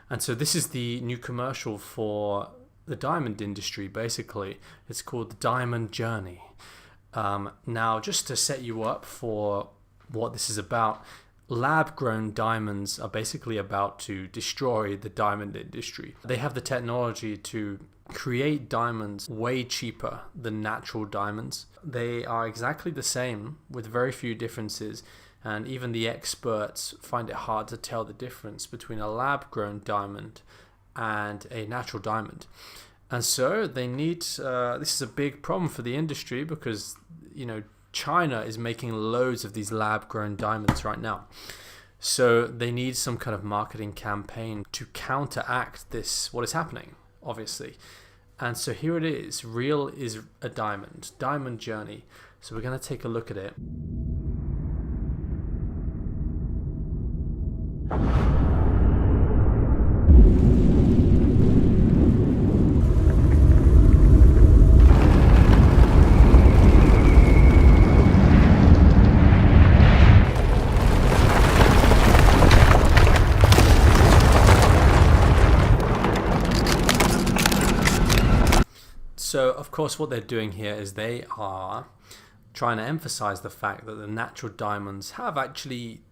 And so this is the new commercial for the diamond industry, basically. It's called The Diamond Journey. Now, just to set you up for what this is about, lab-grown diamonds are basically about to destroy the diamond industry. They have the technology to create diamonds way cheaper than natural diamonds. They are exactly the same with very few differences, and even the experts find it hard to tell the difference between a lab-grown diamond and a natural diamond. And so they need, this is a big problem for the industry because, China is making loads of these lab-grown diamonds right now. So they need some kind of marketing campaign to counteract this, what is happening, obviously. And so here it is, Real is a Diamond, Diamond Journey. So we're going to take a look at it. So, of course, what they're doing here is they are trying to emphasize the fact that the natural diamonds have actually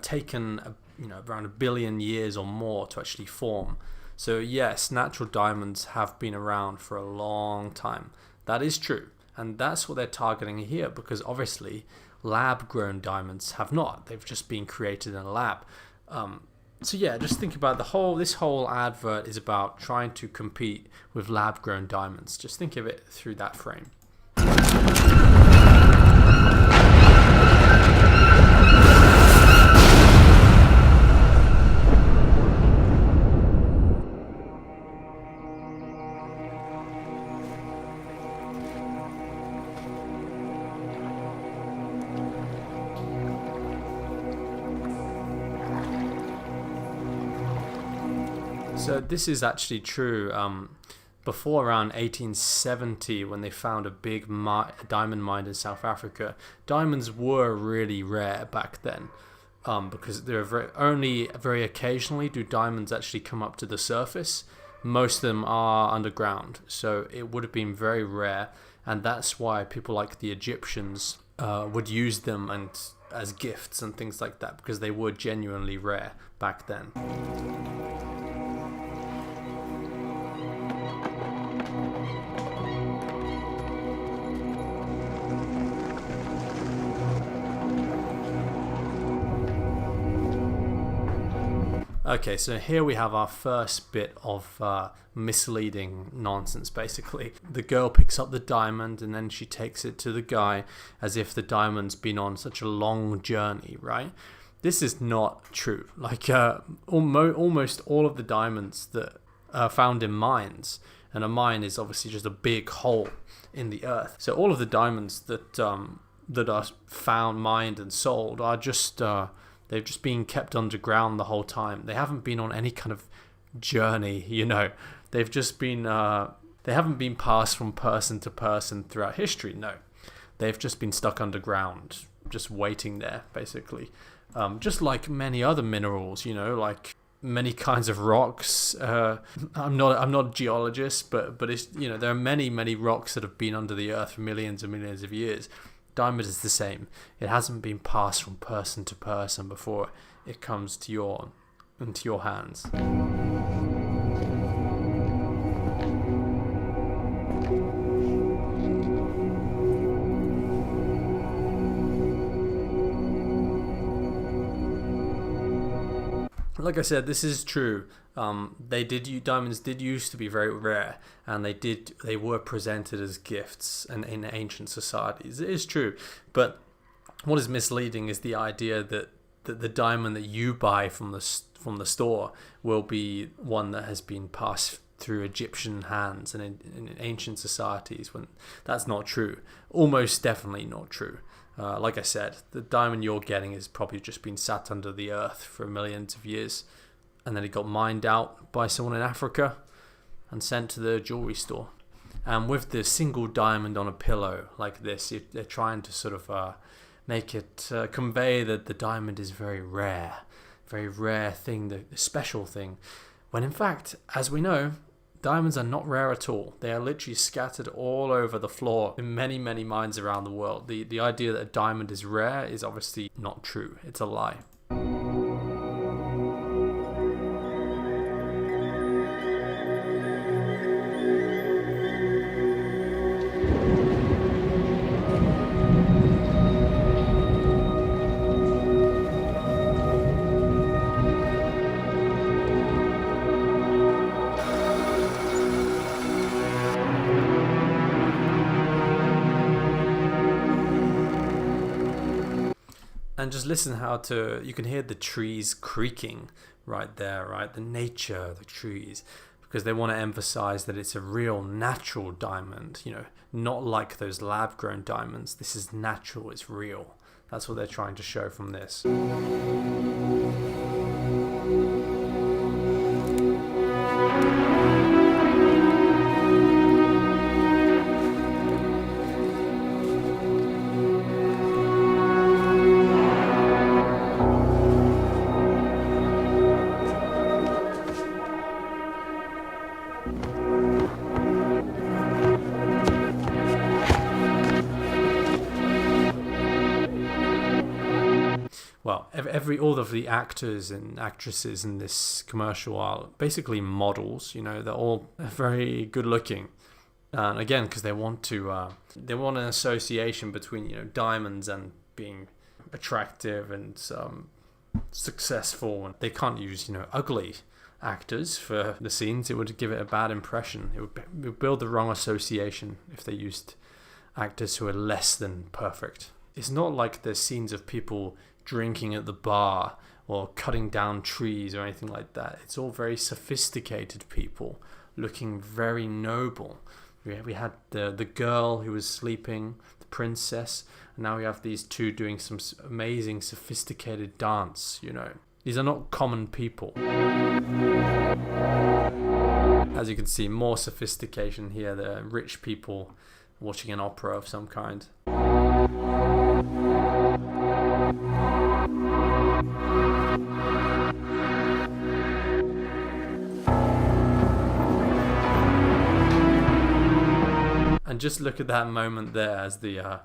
taken around 1 billion years or more to actually form. So yes, natural diamonds have been around for a long time. That is true, and that's what they're targeting here, because obviously lab-grown diamonds have not. They've just been created in a lab. So yeah, just think about this whole advert is about trying to compete with lab-grown diamonds. Just think of it through that frame. So this is actually true. Before around 1870, when they found a big diamond mine in South Africa, diamonds were really rare back then, because only very occasionally do diamonds actually come up to the surface. Most of them are underground, so it would have been very rare, and that's why people like the Egyptians would use them and as gifts and things like that, because they were genuinely rare back then. Okay, so here we have our first bit of misleading nonsense, basically. The girl picks up the diamond and then she takes it to the guy as if the diamond's been on such a long journey, right? This is not true. Like almost all of the diamonds that are found in mines, and a mine is obviously just a big hole in the earth. So all of the diamonds that are found, mined and sold are just... they've just been kept underground the whole time. They haven't been on any kind of journey, They've just been, they haven't been passed from person to person throughout history, no. They've just been stuck underground, just waiting there, basically. Just like many other minerals, like many kinds of rocks. I'm not a geologist, but it's, there are many rocks that have been under the earth for millions and millions of years. Diamond is the same. It hasn't been passed from person to person before it comes into your hands. Like I said, this is true. Diamonds did used to be very rare, and they were presented as gifts in ancient societies. It is true, but what is misleading is the idea that the diamond that you buy from the store will be one that has been passed through Egyptian hands and in ancient societies, when that's not true. Almost definitely not true. Like I said, the diamond you're getting has probably just been sat under the earth for millions of years, and then it got mined out by someone in Africa and sent to the jewelry store. And with the single diamond on a pillow like this, they're trying to sort of make it convey that the diamond is very rare thing, the special thing. When in fact, as we know, diamonds are not rare at all. They are literally scattered all over the floor in many, many mines around the world. The idea that a diamond is rare is obviously not true. It's a lie. And just listen you can hear the trees creaking right there, right? The nature, the trees, because they want to emphasize that it's a real natural diamond, not like those lab grown diamonds. This is natural, it's real. That's what they're trying to show from this. Well, all of the actors and actresses in this commercial are basically models. They're all very good looking, and again, because they want an association between diamonds and being attractive and successful. And they can't use ugly actors for the scenes. It would give it a bad impression. It would build the wrong association if they used actors who are less than perfect. It's not like there's scenes of people drinking at the bar or cutting down trees or anything like that. It's all very sophisticated people looking very noble. We had the girl who was sleeping, the princess, and now we have these two doing some amazing sophisticated dance. These are not common people. As you can see, more sophistication here. They're rich people watching an opera of some kind. And just look at that moment there as the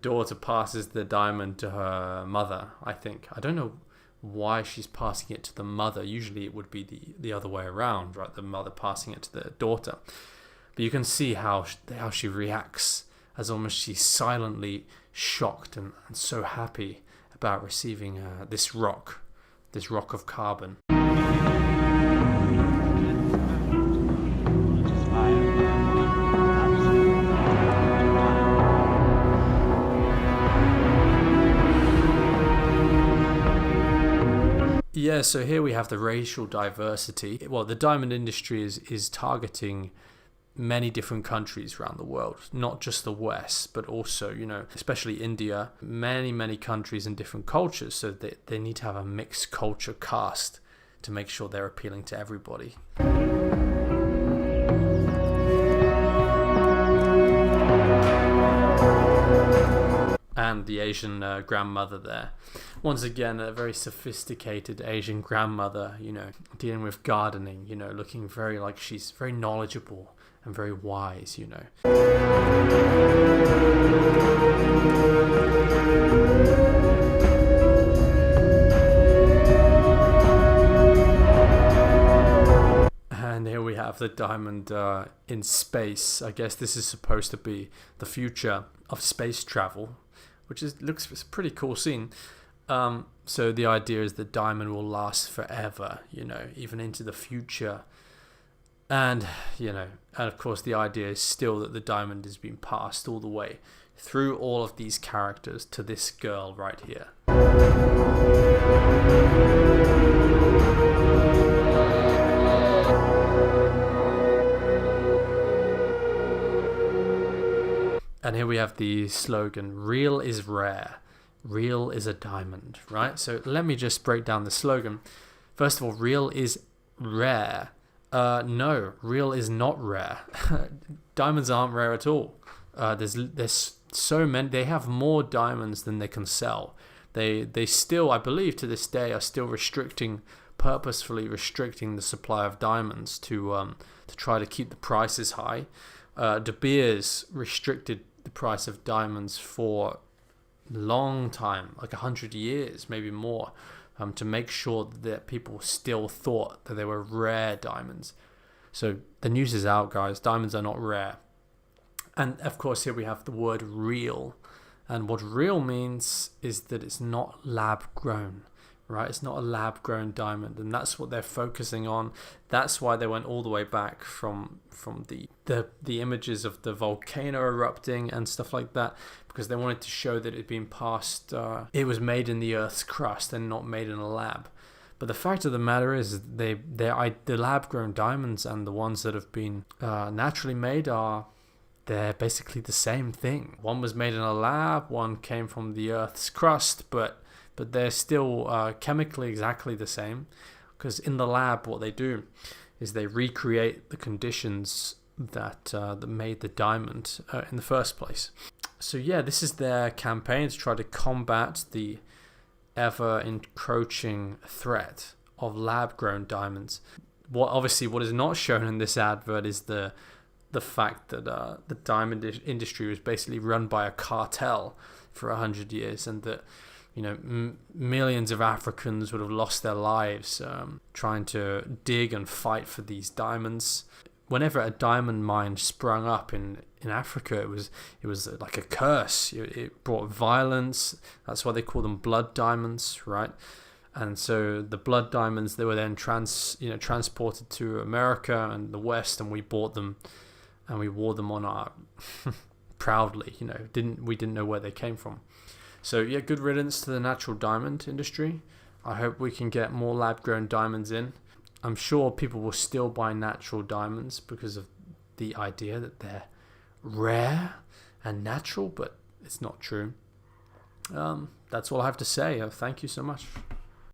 daughter passes the diamond to her mother, I think. I don't know why she's passing it to the mother. Usually it would be the other way around, right? The mother passing it to the daughter. But you can see how she reacts, as almost she's silently shocked and so happy about receiving this rock of carbon. Yeah, so here we have the racial diversity. Well, the diamond industry is targeting many different countries around the world, not just the West, but also, especially India, many countries and different cultures. So they need to have a mixed culture cast to make sure they're appealing to everybody. And the Asian grandmother there. Once again, a very sophisticated Asian grandmother, dealing with gardening, looking very like she's very knowledgeable and very wise, And here we have the diamond in space. I guess this is supposed to be the future of space travel, which looks a pretty cool scene. So the idea is the diamond will last forever, even into the future. And of course the idea is still that the diamond has been passed all the way through all of these characters to this girl right here. And here we have the slogan, "Real is rare, real is a diamond," right? So let me just break down the slogan. First of all, real is rare. No, real is not rare. Diamonds aren't rare at all. There's so many. They have more diamonds than they can sell. They still, I believe to this day, are still restricting purposefully restricting the supply of diamonds to try to keep the prices high. De Beers restricted the price of diamonds for a long time, like 100 years, maybe more, to make sure that people still thought that they were rare diamonds. So the news is out, guys. Diamonds are not rare. And of course, here we have the word real. And what real means is that it's not lab grown, right? It's not a lab grown diamond. And that's what they're focusing on. That's why they went all the way back from the images of the volcano erupting and stuff like that, because they wanted to show that it had been passed, it was made in the Earth's crust and not made in a lab. But the fact of the matter is, the lab-grown diamonds and the ones that have been naturally made they're basically the same thing. One was made in a lab, one came from the Earth's crust, but they're still chemically exactly the same. Because in the lab, what they do is they recreate the conditions that made the diamond in the first place. So yeah, this is their campaign to try to combat the ever encroaching threat of lab-grown diamonds. What is not shown in this advert is the fact that the diamond industry was basically run by a cartel for 100 years, and that millions of Africans would have lost their lives trying to dig and fight for these diamonds. Whenever a diamond mine sprung up in Africa, it was like a curse. It brought violence. That's why they call them blood diamonds, right? And so the blood diamonds, they were then transported to America and the West, and we bought them, and we wore them on our proudly. We didn't know where they came from. So yeah, good riddance to the natural diamond industry. I hope we can get more lab-grown diamonds in. I'm sure people will still buy natural diamonds because of the idea that they're rare and natural, but it's not true. That's all I have to say. Thank you so much.